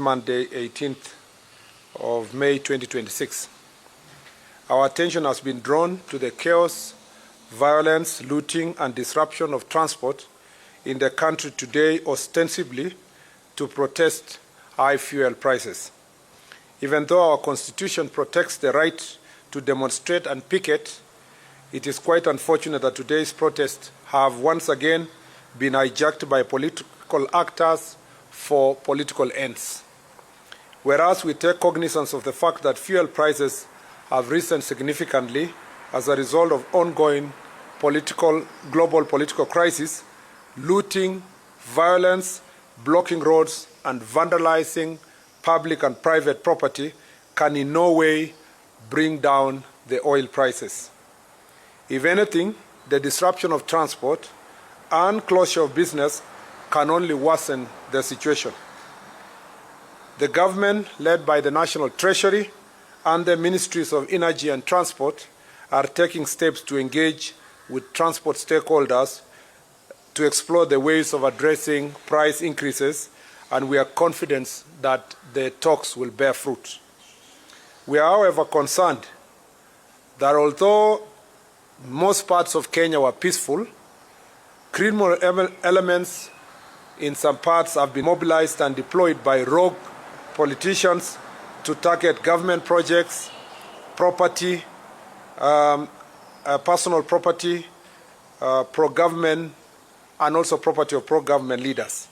Monday, 18th of May 2026. Our attention has been drawn to the chaos, violence, looting and disruption of transport in the country today, ostensibly to protest high fuel prices. Even though our Constitution protects the right to demonstrate and picket, it is quite unfortunate that today's protests have once again been hijacked by political actors for political ends. Whereas we take cognizance of the fact that fuel prices have risen significantly as a result of ongoing global political crisis, looting, violence, blocking roads, and vandalizing public and private property can in no way bring down the oil prices. If anything, the disruption of transport and closure of business can only worsen the situation. The government, led by the National Treasury and the Ministries of Energy and Transport, are taking steps to engage with transport stakeholders to explore the ways of addressing price increases, and we are confident that the talks will bear fruit. We are, however, concerned that although most parts of Kenya were peaceful, criminal elements in some parts have been mobilized and deployed by rogue politicians to target government projects, property, personal property, pro-government, and also property of pro-government leaders.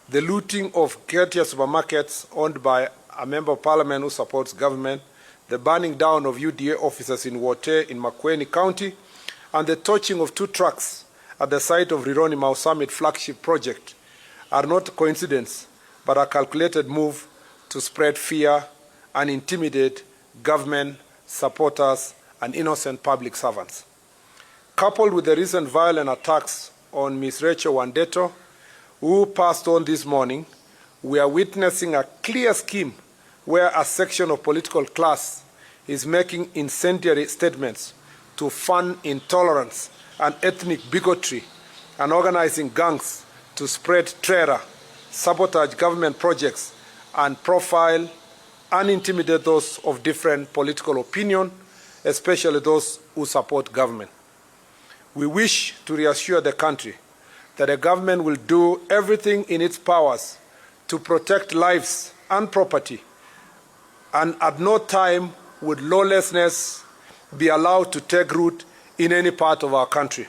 The looting of courteous supermarkets owned by a member of parliament who supports government, the burning down of UDA offices in Wote in Makueni County, and the torching of 2 trucks at the site of Rironi Mau Summit flagship project are not coincidence, but a calculated move to spread fear and intimidate government supporters and innocent public servants. Coupled with the recent violent attacks on Ms. Rachel Wandeto, who passed on this morning, we are witnessing a clear scheme where a section of political class is making incendiary statements to fund intolerance and ethnic bigotry and organizing gangs to spread terror, sabotage government projects, and profile and intimidate those of different political opinion, especially those who support government. We wish to reassure the country that the government will do everything in its powers to protect lives and property, and at no time would lawlessness be allowed to take root in any part of our country.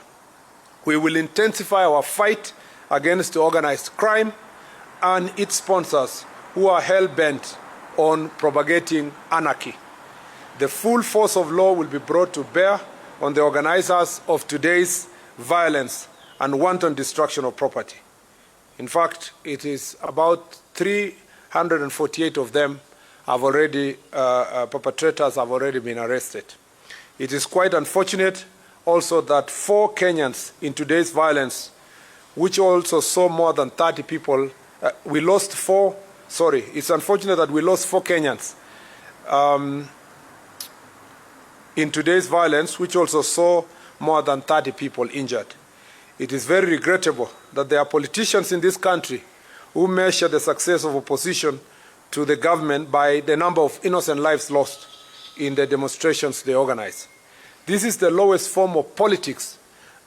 We will intensify our fight against organized crime and its sponsors who are hell-bent on propagating anarchy. The full force of law will be brought to bear on the organizers of today's violence and wanton destruction of property. In fact, it is about 348 of them have already, perpetrators have already been arrested. It is quite unfortunate also that 4 Kenyans in today's violence, which also saw more than 30 people, it's unfortunate that we lost 4 Kenyans in today's violence, which also saw more than 30 people injured. It is very regrettable that there are politicians in this country who measure the success of opposition to the government by the number of innocent lives lost in the demonstrations they organize. This is the lowest form of politics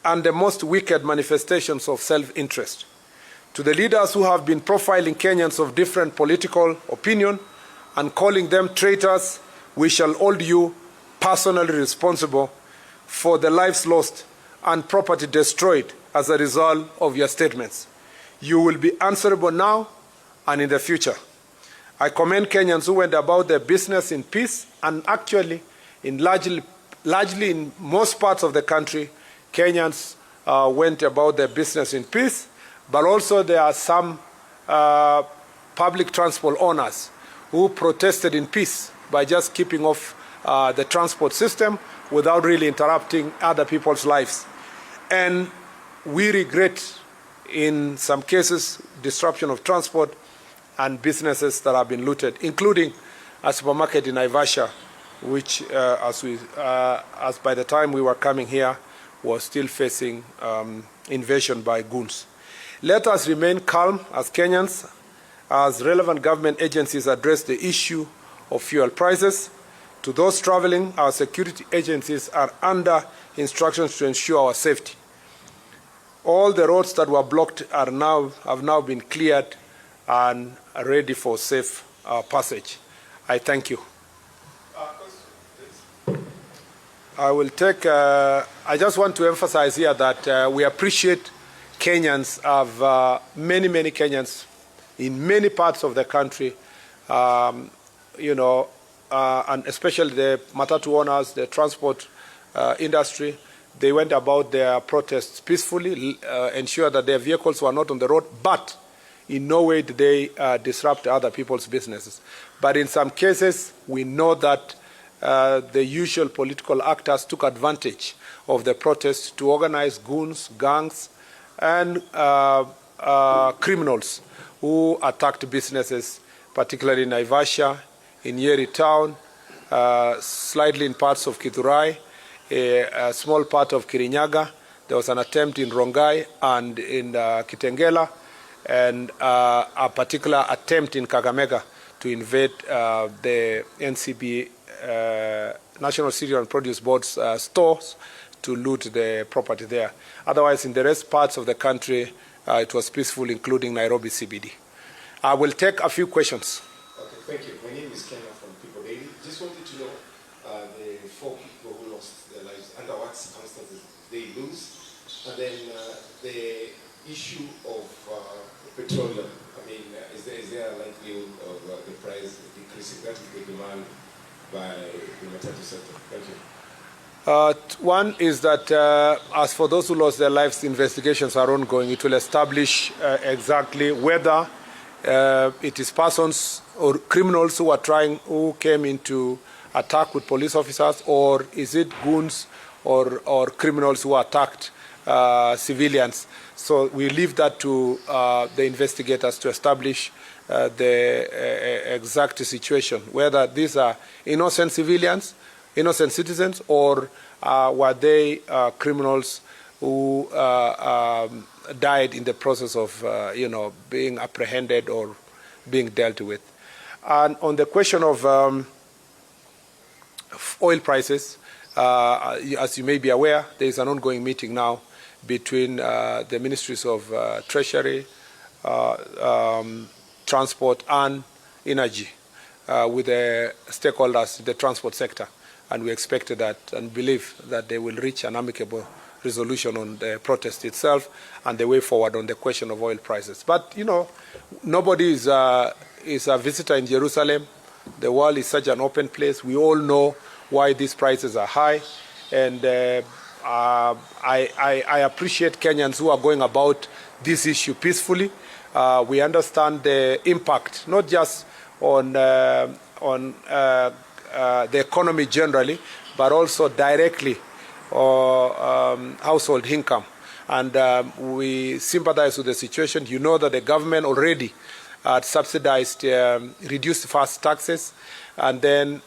and the most wicked manifestations of self-interest. To the leaders who have been profiling Kenyans of different political opinion and calling them traitors, we shall hold you personally responsible for the lives lost and property destroyed as a result of your statements. You will be answerable now and in the future. I commend Kenyans who went about their business in peace, and actually, largely in most parts of the country, Kenyans went about their business in peace, but also there are some public transport owners who protested in peace by just keeping off the transport system without really interrupting other people's lives. And we regret, in some cases, disruption of transport and businesses that have been looted, including a supermarket in Naivasha, which, as by the time we were coming here, was still facing invasion by goons. Let us remain calm as Kenyans as relevant government agencies address the issue of fuel prices. To those traveling, our security agencies are under instructions to ensure our safety. All the roads that were blocked have now been cleared and are ready for safe passage. I thank you. I will take. I just want to emphasize here that we appreciate Kenyans have many Kenyans in many parts of the country, and especially the matatu owners, the transport industry. They went about their protests peacefully, ensure that their vehicles were not on the road, but in no way did they disrupt other people's businesses. But in some cases, we know that the usual political actors took advantage of the protest to organize goons, gangs, and criminals who attacked businesses, particularly in Naivasha, in Nyeri town, slightly in parts of Kithurai, a small part of Kirinyaga. There was an attempt in Rongai and in Kitengela, and a particular attempt in Kakamega to invade the NCB, National Cereal and Produce Board's stores to loot the property there. Otherwise, in the rest parts of the country, it was peaceful, including Nairobi CBD. I will take a few questions. Okay, thank you. My name is Kenya from People Daily. Just wanted to know the 4 people who lost their lives, under what circumstances they lose, and then the issue of petroleum. I mean, is there a likelihood of the price decreasing? That is the demand by the matatu sector. Thank you. One is that as for those who lost their lives, investigations are ongoing. It will establish exactly whether it is persons or criminals who came into attack with police officers, or is it goons or criminals who attacked civilians. So we leave that to the investigators to establish the exact situation, whether these are innocent civilians, innocent citizens, or were they criminals who died in the process of being apprehended or being dealt with. And on the question of oil prices, as you may be aware, there is an ongoing meeting now between the ministries of Treasury, Transport and Energy with the stakeholders in the transport sector. And we expect that and believe that they will reach an amicable resolution on the protest itself and the way forward on the question of oil prices. But, nobody is a visitor in Jerusalem. The world is such an open place. We all know why these prices are high. And I appreciate Kenyans who are going about this issue peacefully. We understand the impact, not just on the economy generally, but also directly household income. And we sympathize with the situation. You know that the government already subsidized, reduced fast taxes, and then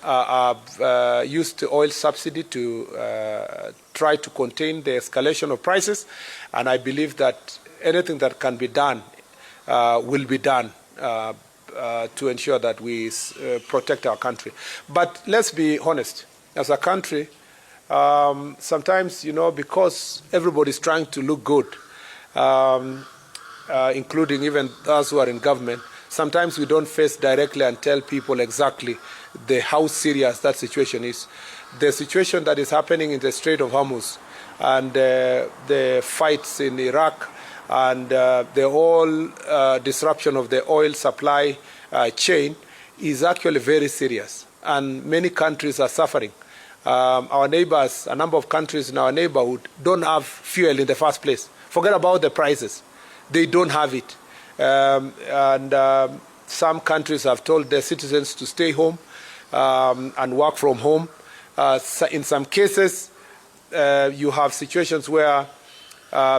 used the oil subsidy to try to contain the escalation of prices. And I believe that anything that can be done will be done to ensure that we protect our country. But let's be honest, as a country, sometimes, because everybody's trying to look good, including even those who are in government, sometimes we don't face directly and tell people exactly how serious that situation is. The situation that is happening in the Strait of Hormuz and the fights in Iraq and the whole disruption of the oil supply chain is actually very serious. And many countries are suffering. Our neighbors, a number of countries in our neighborhood, don't have fuel in the first place. Forget about the prices. They don't have it. Some countries have told their citizens to stay home and work from home. In some cases, you have situations where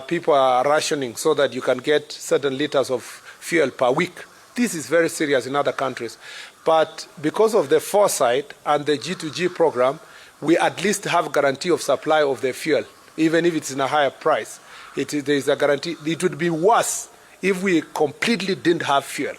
people are rationing so that you can get certain liters of fuel per week. This is very serious in other countries. But because of the foresight and the G2G program, we at least have guarantee of supply of the fuel, even if it's in a higher price. There is a guarantee. It would be worse if we completely didn't have fuel.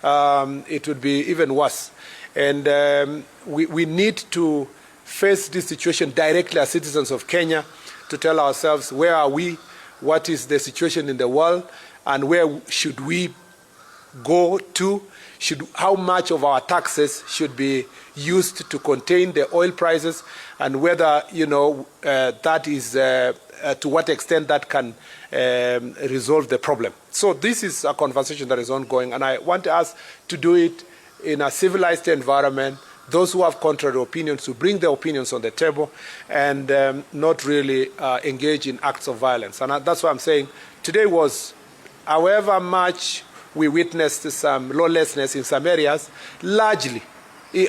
it would be even worse. And we need to face this situation directly as citizens of Kenya, to tell ourselves where are we, what is the situation in the world, and where should we go to, how much of our taxes should be used to contain the oil prices, and whether, that is, to what extent that can resolve the problem. So this is a conversation that is ongoing, and I want us to do it in a civilized environment. Those who have contrary opinions to bring their opinions on the table, and not really engage in acts of violence. And that's why I'm saying today was, however much we witnessed some lawlessness in some areas, largely,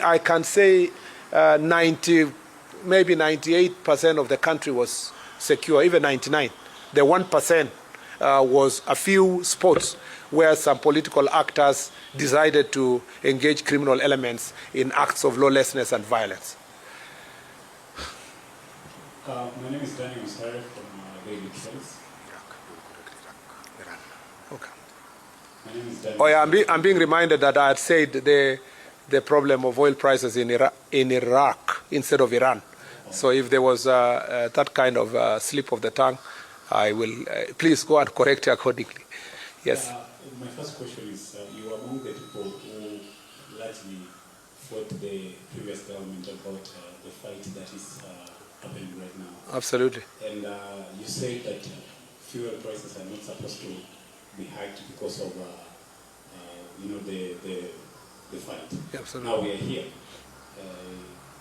I can say maybe 98% of the country was secure, even 99%. The 1% was a few spots where some political actors decided to engage criminal elements in acts of lawlessness and violence. My name is Daniel Mustari from Daily Trends. Okay. My name is Daniel. Oh yeah, I'm being reminded that I had said the problem of oil prices in Iraq instead of Iran. So if there was that kind of slip of the tongue, I will please go and correct you accordingly. Yes. My first question is, you are among the people who largely fought the previous government about the fight that is happening right now. Absolutely. And you say that fuel prices are not supposed to be hiked because of the fight. Yeah, absolutely. Now we are here.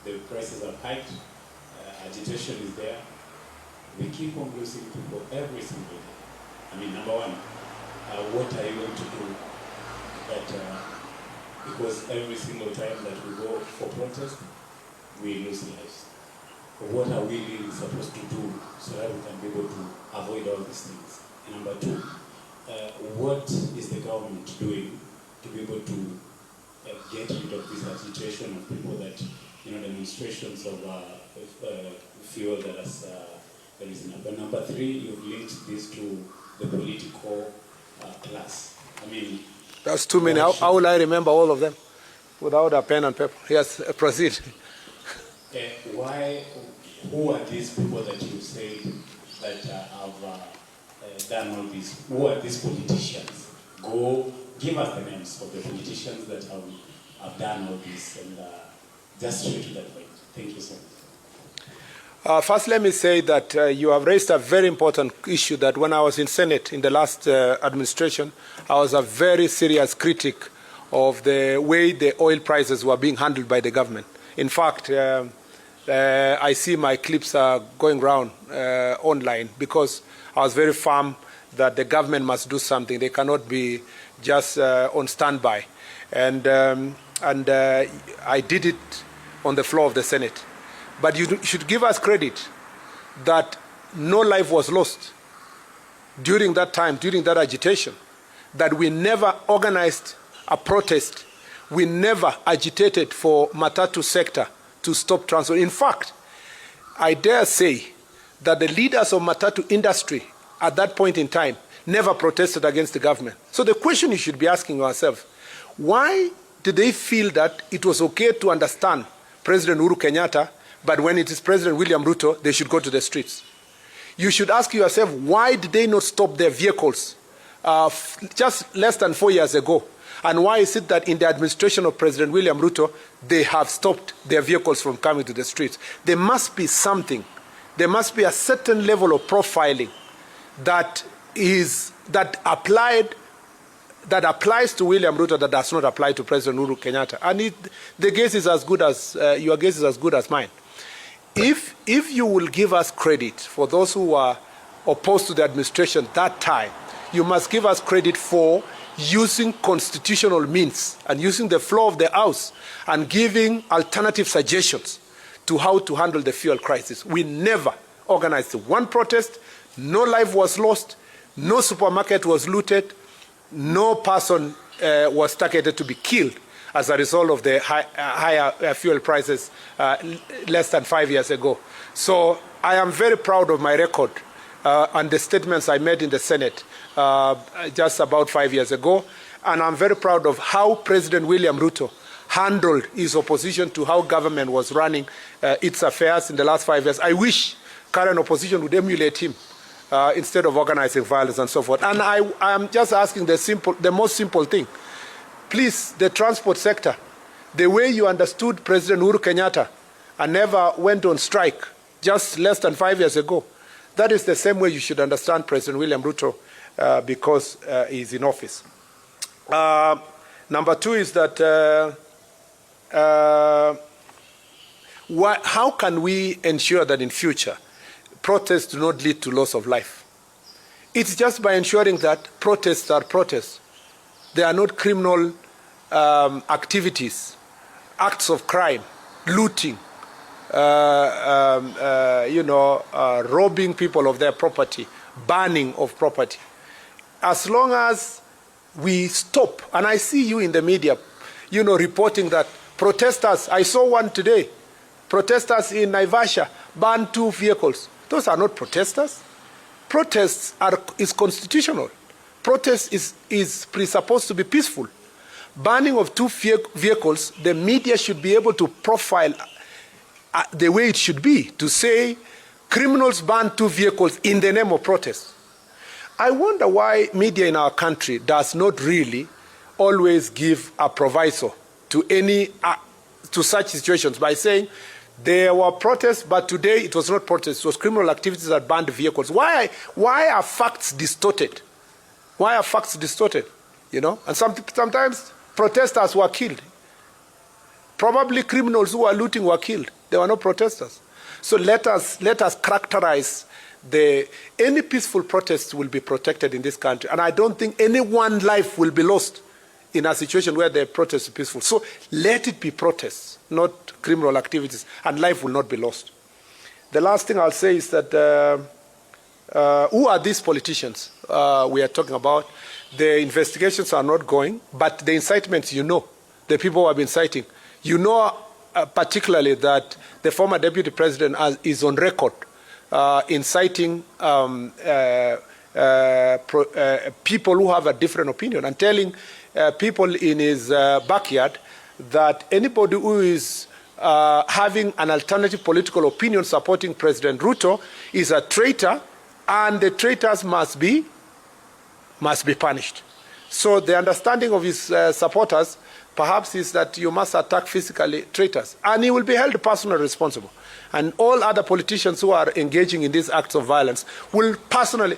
The prices are hiked. Agitation is there. We keep on losing people every single day. I mean, number one, what are you going to do that, because every single time that we go for protest, we lose lives. What are we really supposed to do so that we can be able to avoid all these things? And number two, what is the government doing to be able to get rid of this agitation of people that, demonstrations of fuel that is enough. But number three, you've linked this to the political class. I mean, that's too many. How will I remember all of them without a pen and paper? Yes, proceed. Who are these people that you say that have done all this? Who are these politicians? Give us the names of the politicians that have done all this, and just straight to that point. Thank you so much. First, let me say that you have raised a very important issue that when I was in Senate in the last administration, I was a very serious critic of the way the oil prices were being handled by the government. In fact, I see my clips are going around online because I was very firm that the government must do something. They cannot be just on standby. And I did it on the floor of the Senate. But you should give us credit that no life was lost during that time, during that agitation, that we never organized a protest. We never agitated for Matatu sector to stop transport. In fact, I dare say that the leaders of Matatu industry at that point in time never protested against the government. So the question you should be asking yourself, why did they feel that it was okay to understand President Uhuru Kenyatta, but when it is President William Ruto, they should go to the streets? You should ask yourself, why did they not stop their vehicles just less than 4 years ago? And why is it that in the administration of President William Ruto, they have stopped their vehicles from coming to the streets? There must be something. There must be a certain level of profiling that applies to William Ruto that does not apply to President Uhuru Kenyatta. And the guess is as good as your guess is as good as mine. If you will give us credit for those who were opposed to the administration that time, you must give us credit for using constitutional means and using the floor of the House and giving alternative suggestions to how to handle the fuel crisis. We never organized one protest, no life was lost, no supermarket was looted, no person was targeted to be killed as a result of the higher fuel prices less than 5 years ago. So I am very proud of my record and the statements I made in the Senate just about 5 years ago. and I'm very proud of how President William Ruto handled his opposition to how government was running its affairs in the last 5 years. I wish current opposition would emulate him instead of organizing violence and so forth. And I am just asking the most simple thing. Please, the transport sector, the way you understood President Uhuru Kenyatta and never went on strike just less than 5 years ago, that is the same way you should understand President William Ruto because he's in office. Number two is that how can we ensure that in future protests do not lead to loss of life? It's just by ensuring that protests are protests. They are not criminal activities, acts of crime, looting, robbing people of their property, burning of property. As long as we stop, and I see you in the media, reporting that protesters, I saw one today, protesters in Naivasha banned 2 vehicles. Those are not protesters. Protests is constitutional. Protest is presupposed to be peaceful. Banning of 2 vehicles, the media should be able to profile the way it should be, to say criminals ban 2 vehicles in the name of protest. I wonder why media in our country does not really always give a proviso to such situations by saying there were protests, but today it was not protests, it was criminal activities that banned vehicles. Why are facts distorted? Why are facts distorted? And sometimes protesters were killed. Probably criminals who were looting were killed. They were not protesters. So let us characterize any peaceful protests will be protected in this country. And I don't think any one life will be lost in a situation where the protest is peaceful. So let it be protests, not criminal activities, and life will not be lost. The last thing I'll say is that who are these politicians we are talking about? The investigations are not going, but the incitements, the people who have been inciting, particularly that the former deputy president is on record inciting people who have a different opinion and telling people in his backyard that anybody who is having an alternative political opinion supporting President Ruto is a traitor, and the traitors must be punished. So the understanding of his supporters perhaps is that you must attack physically traitors, and he will be held personally responsible. And all other politicians who are engaging in these acts of violence will personally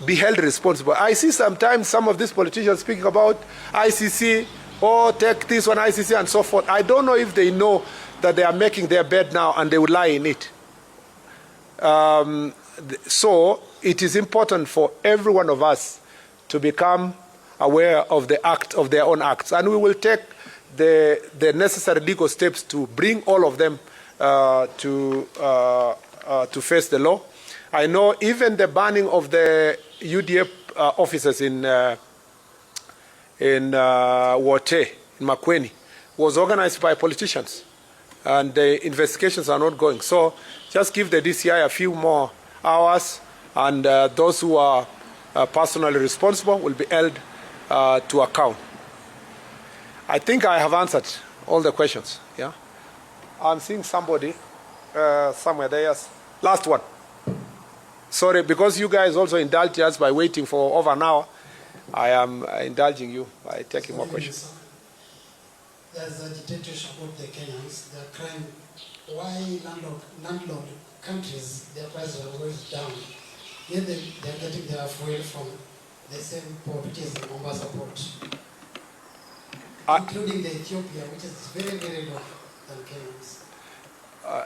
be held responsible. I see sometimes some of these politicians speaking about ICC, take this one, ICC, and so forth. I don't know if they know that they are making their bed now and they will lie in it. So it is important for every one of us to become aware of of their own acts. And we will take the necessary legal steps to bring all of them to face the law. I know even the banning of the UDF officers in Wote, in Makueni, was organized by politicians, and the investigations are not going. So just give the DCI a few more hours, and those who are personally responsible will be held to account. I think I have answered all the questions. Yeah, I'm seeing somebody somewhere there. Yes, last one. Sorry, because you guys also indulged us by waiting for over an hour. I am indulging you by taking more questions. There's a dictatorship about the Kenyans. Their crime. Why landlord countries, their prices are always down? Yet they're getting their fuel from the same port, which is the Mombasa port, including the Ethiopia, which is very, very low than Kenyans.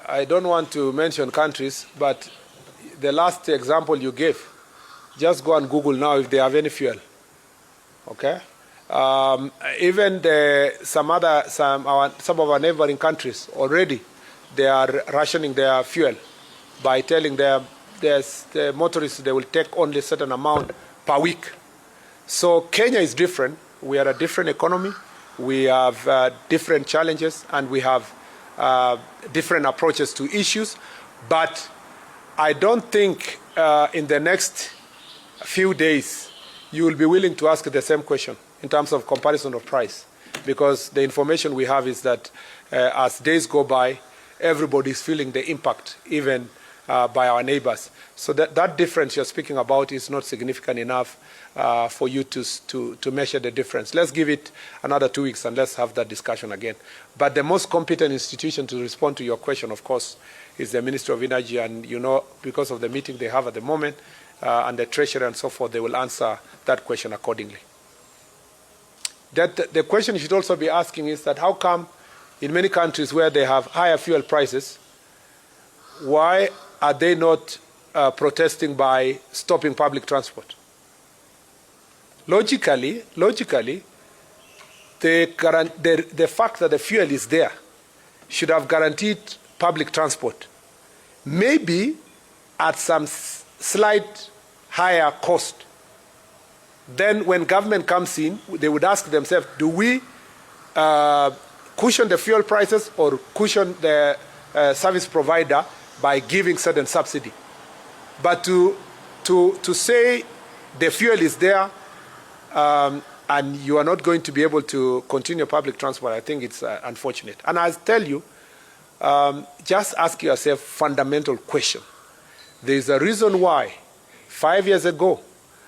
I don't want to mention countries, but the last example you gave, just go and Google now if they have any fuel. Okay? Even some of our neighboring countries already, they are rationing their fuel by telling the motorists they will take only a certain amount per week. So Kenya is different. We are a different economy. We have different challenges, and we have different approaches to issues. But I don't think in the next few days you will be willing to ask the same question in terms of comparison of price, because the information we have is that as days go by, everybody is feeling the impact, even by our neighbors. So that difference you're speaking about is not significant enough for you to measure the difference. Let's give it another 2 weeks and let's have that discussion again. But the most competent institution to respond to your question, of course, is the Ministry of Energy, and you know, because of the meeting they have at the moment and the Treasury and so forth, they will answer that question accordingly. The question you should also be asking is that how come in many countries where they have higher fuel prices, why are they not protesting by stopping public transport? Logically, the fact that the fuel is there should have guaranteed public transport, maybe at some slight higher cost. Then when government comes in, they would ask themselves, do we cushion the fuel prices or cushion the service provider by giving certain subsidy? But to say the fuel is there and you are not going to be able to continue public transport, I think it's unfortunate. And I'll tell you, just ask yourself fundamental question. There is a reason why 5 years ago,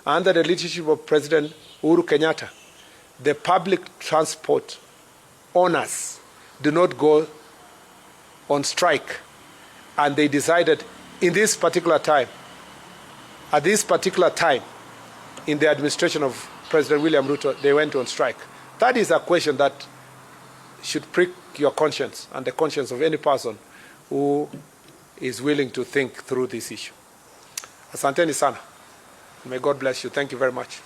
under the leadership of President Uhuru Kenyatta, the public transport owners do not go on strike. And they decided in this particular time, at this particular time, in the administration of President William Ruto, they went on strike. That is a question that should prick your conscience and the conscience of any person who is willing to think through this issue. Asanteni sana. May God bless you. Thank you very much.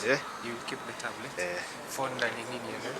Yeah, you keep the tablet. Phone na nini yenu?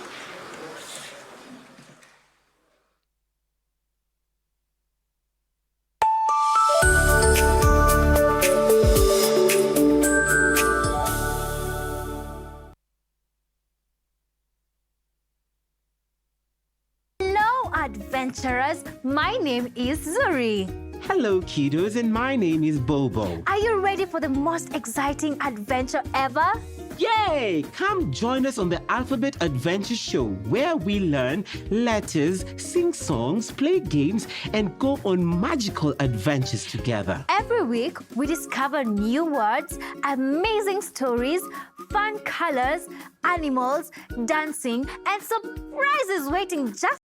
Hello, adventurers. My name is Zuri. Hello, kiddos, and my name is Bobo. Are you ready for the most exciting adventure ever? Yay! Come join us on the Alphabet Adventure Show, where we learn letters, sing songs, play games, and go on magical adventures together. Every week, we discover new words, amazing stories, fun colors, animals, dancing, and surprises waiting just